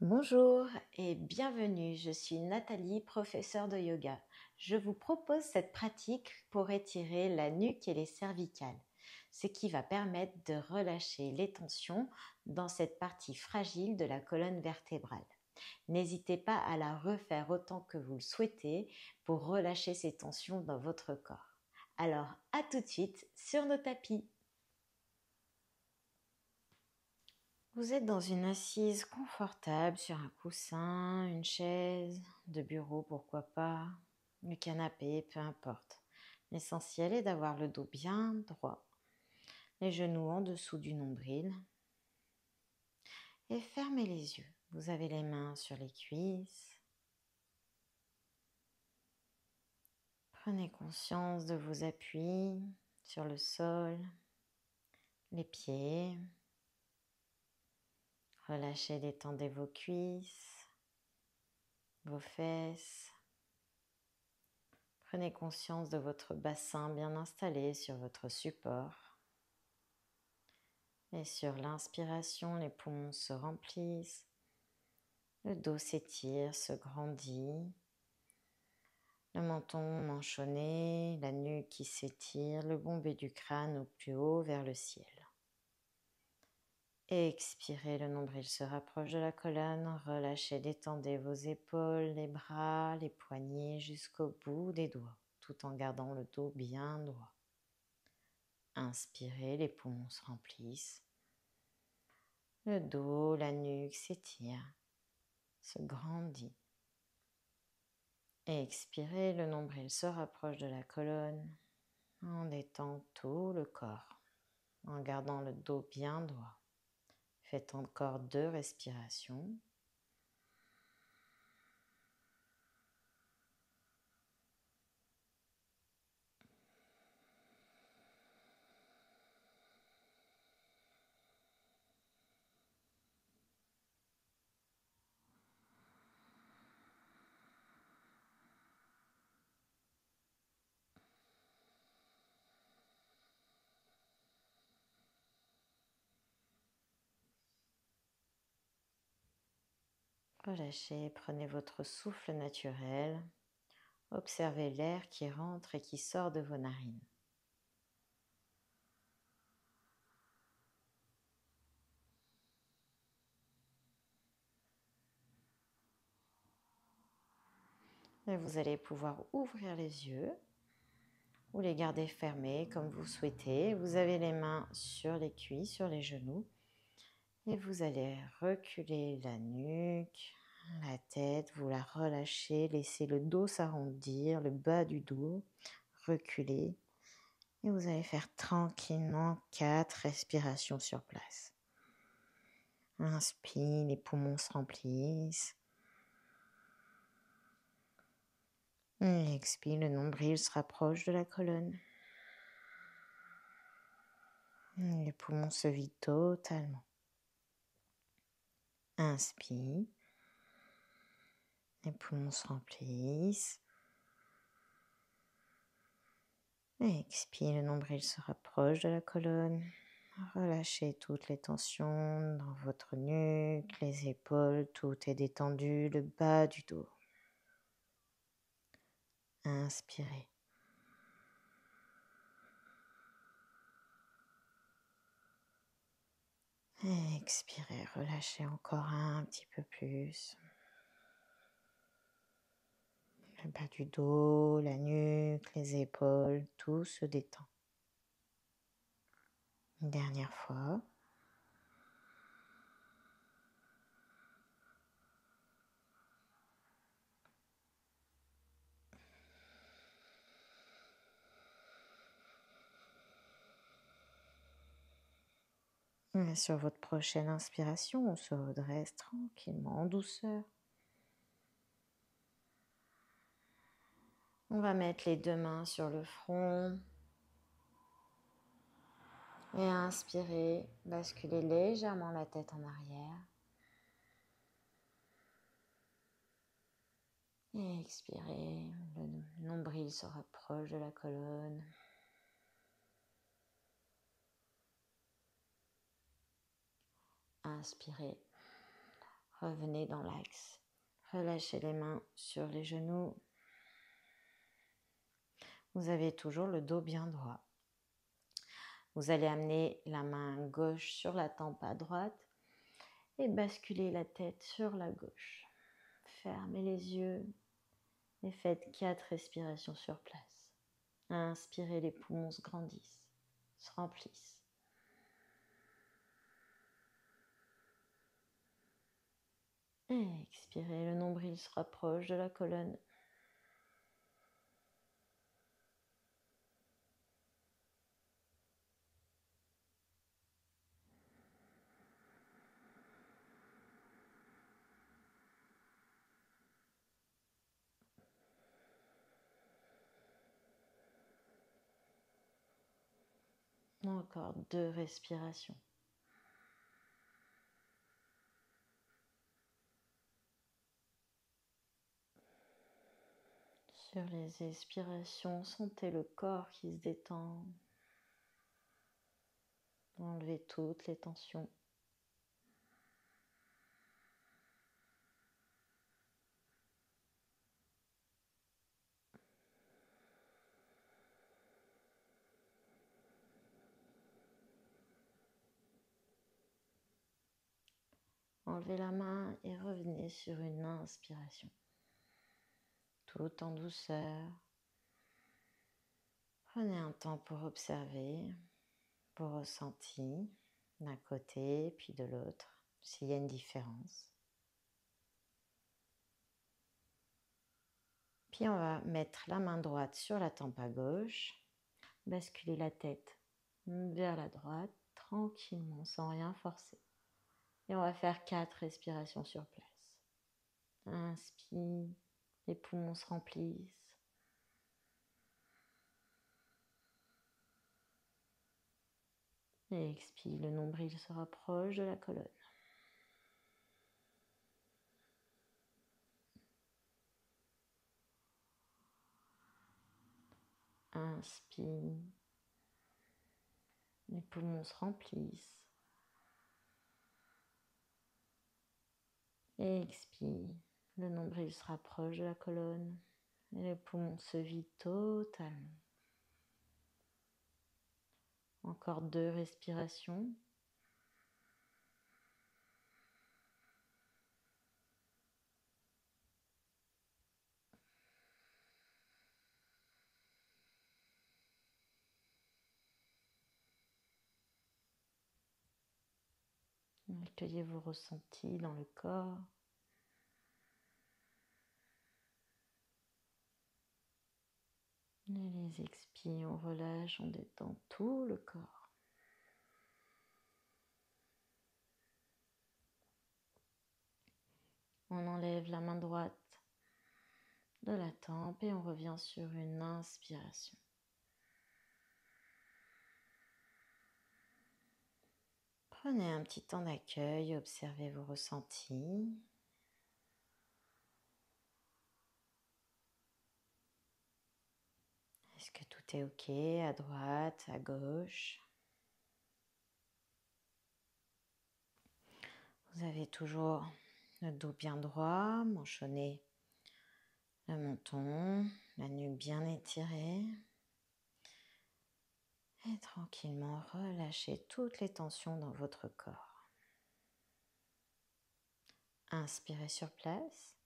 Bonjour et bienvenue, je suis Nathalie, professeure de yoga. Je vous propose cette pratique pour étirer la nuque et les cervicales, ce qui va permettre de relâcher les tensions dans cette partie fragile de la colonne vertébrale. N'hésitez pas à la refaire autant que vous le souhaitez pour relâcher ces tensions dans votre corps. Alors, à tout de suite sur nos tapis. Vous êtes dans une assise confortable sur un coussin, une chaise, de bureau, pourquoi pas, le canapé, peu importe. L'essentiel est d'avoir le dos bien droit, les genoux en dessous du nombril et fermez les yeux. Vous avez les mains sur les cuisses. Prenez conscience de vos appuis sur le sol, les pieds. Relâchez, détendez vos cuisses, vos fesses. Prenez conscience de votre bassin bien installé sur votre support. Et sur l'inspiration, les poumons se remplissent, le dos s'étire, se grandit, le menton manchonné, la nuque qui s'étire, le bombé du crâne au plus haut vers le ciel. Expirez, le nombril se rapproche de la colonne, relâchez, détendez vos épaules, les bras, les poignets jusqu'au bout des doigts, tout en gardant le dos bien droit. Inspirez, les poumons se remplissent, le dos, la nuque s'étire, se grandit. Expirez, le nombril se rapproche de la colonne, on détend tout le corps, en gardant le dos bien droit. Faites encore 2 respirations. Relâchez, prenez votre souffle naturel. Observez l'air qui rentre et qui sort de vos narines. Et vous allez pouvoir ouvrir les yeux ou les garder fermés comme vous souhaitez. Vous avez les mains sur les cuisses, sur les genoux. Et vous allez reculer la nuque, la tête, vous la relâchez, laissez le dos s'arrondir, le bas du dos, reculer. Et vous allez faire tranquillement 4 respirations sur place. Inspire, les poumons se remplissent. Et expire, le nombril se rapproche de la colonne. Les poumons se vident totalement. Inspire. Les poumons se remplissent. Et expire, le nombril se rapproche de la colonne. Relâchez toutes les tensions dans votre nuque, les épaules, tout est détendu, le bas du dos. Inspirez. Et expirez, relâchez encore un petit peu plus. Le bas du dos, la nuque, les épaules, tout se détend. Une dernière fois. Et sur votre prochaine inspiration, on se redresse tranquillement, en douceur. On va mettre les 2 mains sur le front. Et inspirez, basculez légèrement la tête en arrière. Et expirez, le nombril se rapproche de la colonne. Inspirez, Revenez dans l'axe. Relâchez les mains sur les genoux. Vous avez toujours le dos bien droit. Vous allez amener la main gauche sur la tempe à droite et basculer la tête sur la gauche. Fermez les yeux et faites 4 respirations sur place. Inspirez, les poumons se grandissent, se remplissent. Et expirez, le nombril se rapproche de la colonne. Encore 2 respirations. Sur les expirations, sentez le corps qui se détend. Enlevez toutes les tensions. Enlevez la main et revenez sur une inspiration. Tout en douceur. Prenez un temps pour observer vos ressentis d'un côté puis de l'autre, s'il y a une différence. Puis on va mettre la main droite sur la tempe à gauche, basculer la tête vers la droite, tranquillement, sans rien forcer. Et on va faire 4 respirations sur place. Inspire, les poumons se remplissent. Et expire, le nombril se rapproche de la colonne. Inspire, les poumons se remplissent. Et expire, le nombril se rapproche de la colonne et les poumons se vident totalement. Encore 2 respirations. Accueillez vos ressentis dans le corps. Et les expire, on relâche, on détend tout le corps. On enlève la main droite de la tempe et on revient sur une inspiration. Prenez un petit temps d'accueil, observez vos ressentis. Est-ce que tout est OK à droite, à gauche? Vous avez toujours le dos bien droit, manchonné, le menton, la nuque bien étirée. Et tranquillement, relâchez toutes les tensions dans votre corps. Inspirez sur place.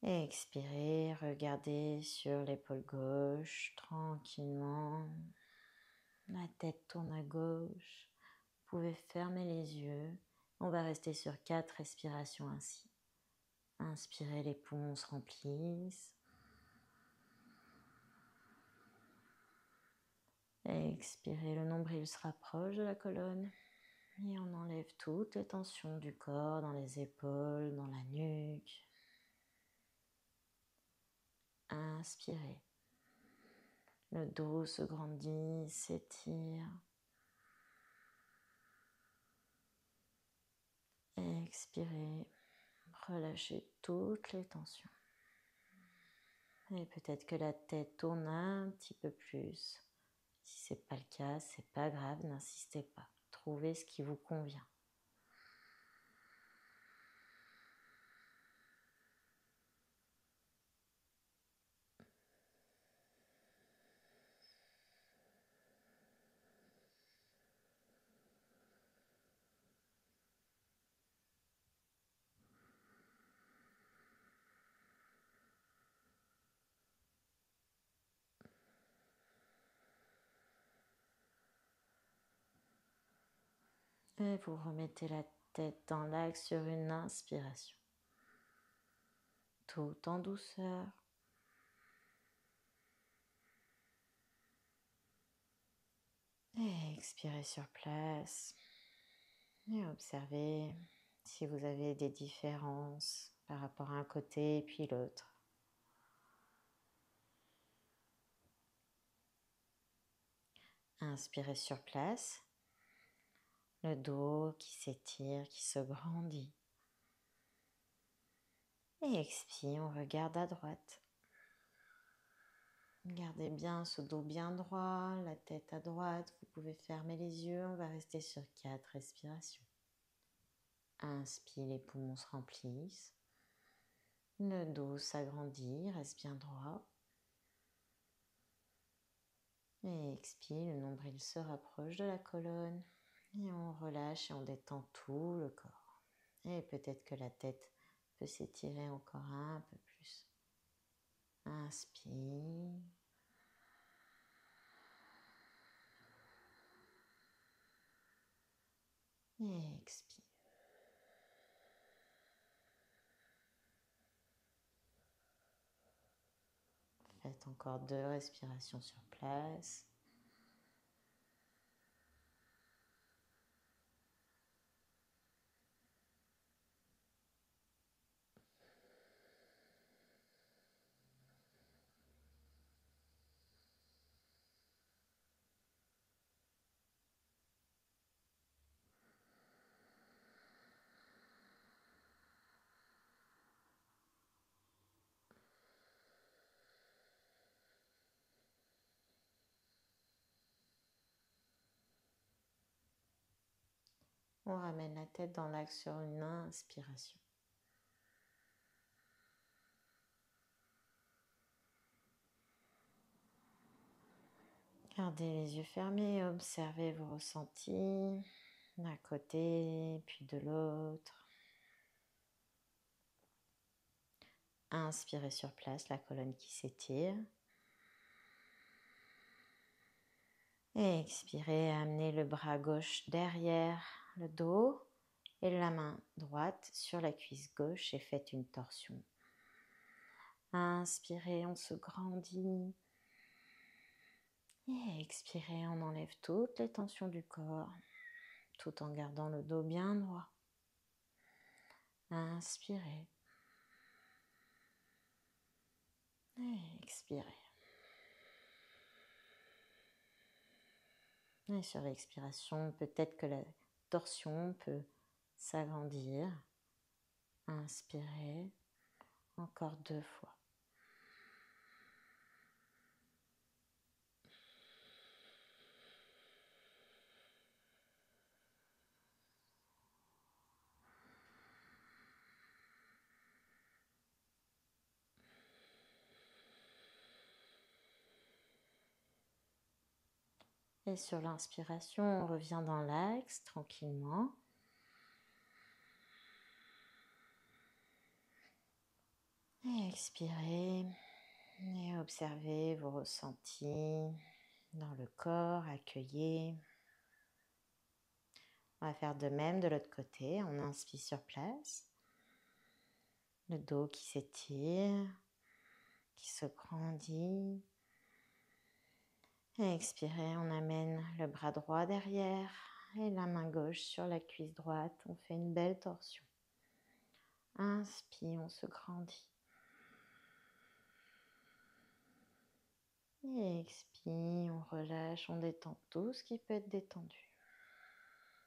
Et expirez, regardez sur l'épaule gauche, tranquillement. La tête tourne à gauche. Vous pouvez fermer les yeux. On va rester sur 4 respirations ainsi. Inspirez, les poumons se remplissent. Expirez, le nombril se rapproche de la colonne. Et on enlève toutes les tensions du corps, dans les épaules, dans la nuque. Inspirez. Le dos se grandit, s'étire. Expirez. Relâchez toutes les tensions. Et peut-être que la tête tourne un petit peu plus. Si ce n'est pas le cas, c'est pas grave, n'insistez pas. Trouvez ce qui vous convient. Et vous remettez la tête dans l'axe sur une inspiration. Tout en douceur. Et expirez sur place. Et observez si vous avez des différences par rapport à un côté et puis l'autre. Inspirez sur place. Le dos qui s'étire, qui se grandit. Et expire, on regarde à droite. Gardez bien ce dos bien droit, la tête à droite. Vous pouvez fermer les yeux. On va rester sur 4 respirations. Inspire, les poumons se remplissent. Le dos s'agrandit, reste bien droit. Et expire, le nombril se rapproche de la colonne. Et on relâche et on détend tout le corps. Et peut-être que la tête peut s'étirer encore un peu plus. Inspire. Et expire. Faites encore 2 respirations sur place. On ramène la tête dans l'axe sur une inspiration. Gardez les yeux fermés, observez vos ressentis d'un côté puis de l'autre. Inspirez sur place, la colonne qui s'étire. Et expirez, amenez le bras gauche derrière le dos et la main droite sur la cuisse gauche et faites une torsion. Inspirez, on se grandit. Et expirez, on enlève toutes les tensions du corps tout en gardant le dos bien droit. Inspirez. Et expirez. Et sur l'expiration, peut-être que la torsion peut s'agrandir. Inspirez. Encore 2 fois. Et sur l'inspiration, on revient dans l'axe tranquillement. Et expirez. Et observez vos ressentis dans le corps, accueillez. On va faire de même de l'autre côté. On inspire sur place. Le dos qui s'étire, qui se grandit. Et expirez, on amène le bras droit derrière et la main gauche sur la cuisse droite. On fait une belle torsion. Inspire, on se grandit. Et expire, on relâche, on détend tout ce qui peut être détendu.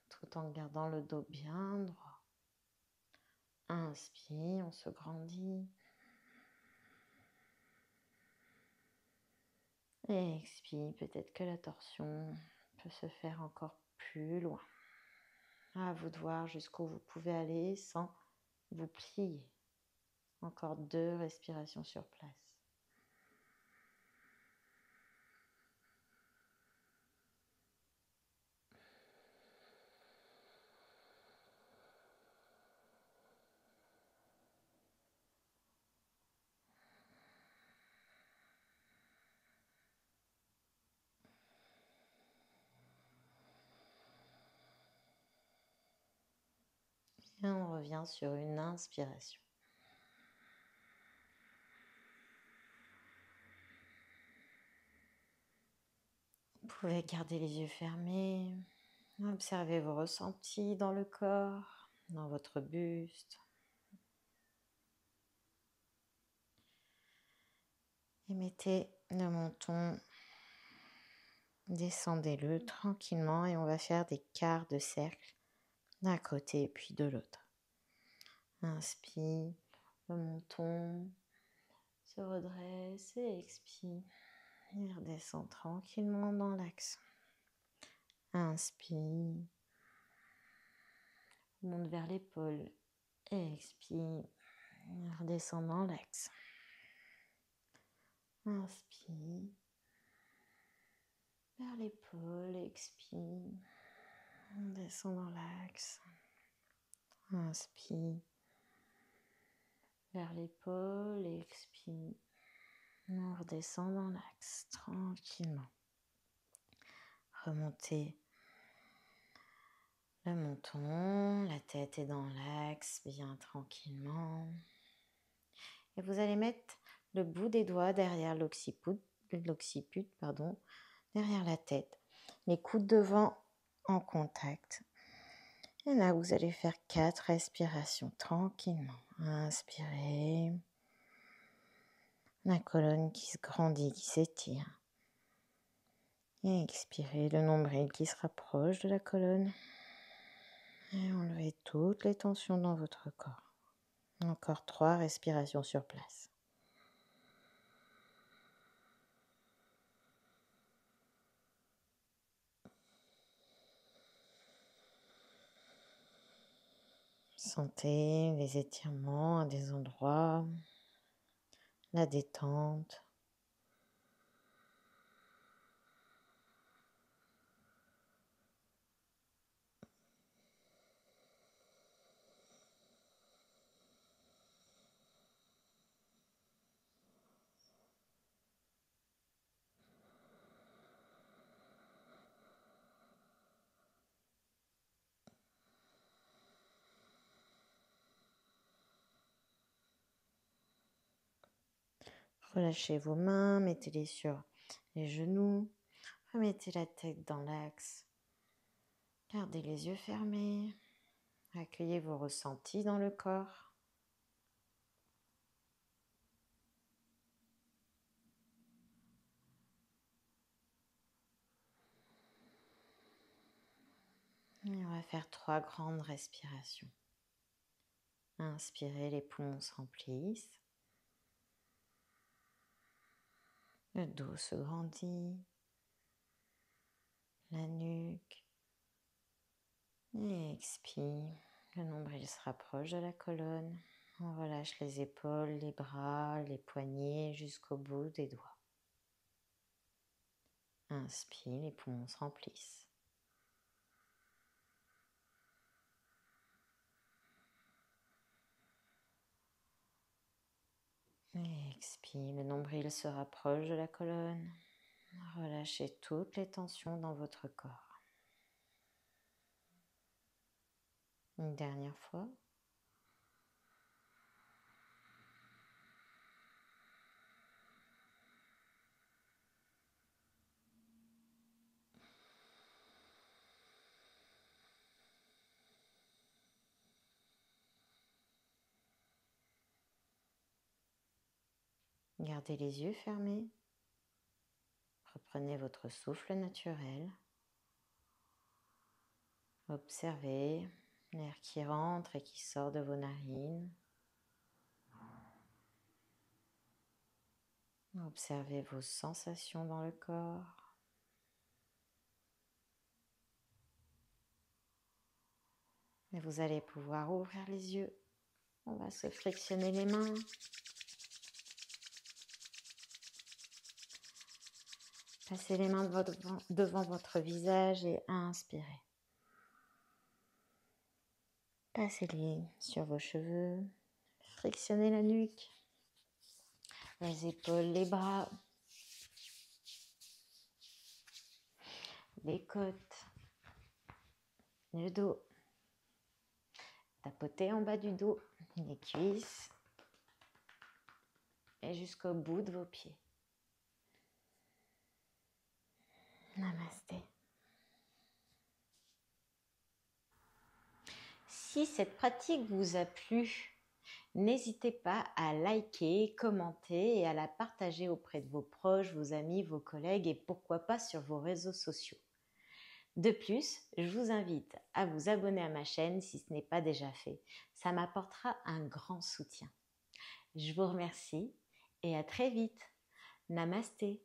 Tout en gardant le dos bien droit. Inspire, on se grandit. Et expire, peut-être que la torsion peut se faire encore plus loin. À vous de voir jusqu'où vous pouvez aller sans vous plier. Encore 2 respirations sur place. Et on revient sur une inspiration. Vous pouvez garder les yeux fermés, observez vos ressentis dans le corps, dans votre buste. Et mettez le menton, descendez-le tranquillement et on va faire des quarts de cercle d'un côté puis de l'autre. Inspire, le menton se redresse et expire. Et redescend tranquillement dans l'axe. Inspire, monte vers l'épaule et expire. Et redescend dans l'axe. Inspire, vers l'épaule, expire. Descend dans l'axe. Inspire, vers l'épaule, expire. On redescend dans l'axe, tranquillement. Remontez le menton, la tête est dans l'axe, bien tranquillement. Et vous allez mettre le bout des doigts derrière l'occiput, derrière la tête. Les coudes devant en contact. Et là, vous allez faire 4 respirations tranquillement. Inspirez. La colonne qui se grandit, qui s'étire. Et expirez, le nombril qui se rapproche de la colonne. Et enlevez toutes les tensions dans votre corps. Encore 3 respirations sur place. Sentez les étirements à des endroits, la détente. Relâchez vos mains, mettez-les sur les genoux, remettez la tête dans l'axe. Gardez les yeux fermés, accueillez vos ressentis dans le corps. Et on va faire 3 grandes respirations. Inspirez, les poumons se remplissent. Le dos se grandit. La nuque. Et expire. Le nombril se rapproche de la colonne. On relâche les épaules, les bras, les poignets jusqu'au bout des doigts. Inspire, les poumons se remplissent. Et expire, le nombril se rapproche de la colonne. Relâchez toutes les tensions dans votre corps. Une dernière fois. Gardez les yeux fermés. Reprenez votre souffle naturel. Observez l'air qui rentre et qui sort de vos narines. Observez vos sensations dans le corps. Et vous allez pouvoir ouvrir les yeux. On va se frictionner les mains. Passez les mains devant votre visage et inspirez. Passez-les sur vos cheveux. Frictionnez la nuque, les épaules, les bras, les côtes, le dos. Tapotez en bas du dos, les cuisses et jusqu'au bout de vos pieds. Namasté. Si cette pratique vous a plu, n'hésitez pas à liker, commenter et à la partager auprès de vos proches, vos amis, vos collègues et pourquoi pas sur vos réseaux sociaux. De plus, je vous invite à vous abonner à ma chaîne si ce n'est pas déjà fait. Ça m'apportera un grand soutien. Je vous remercie et à très vite. Namasté.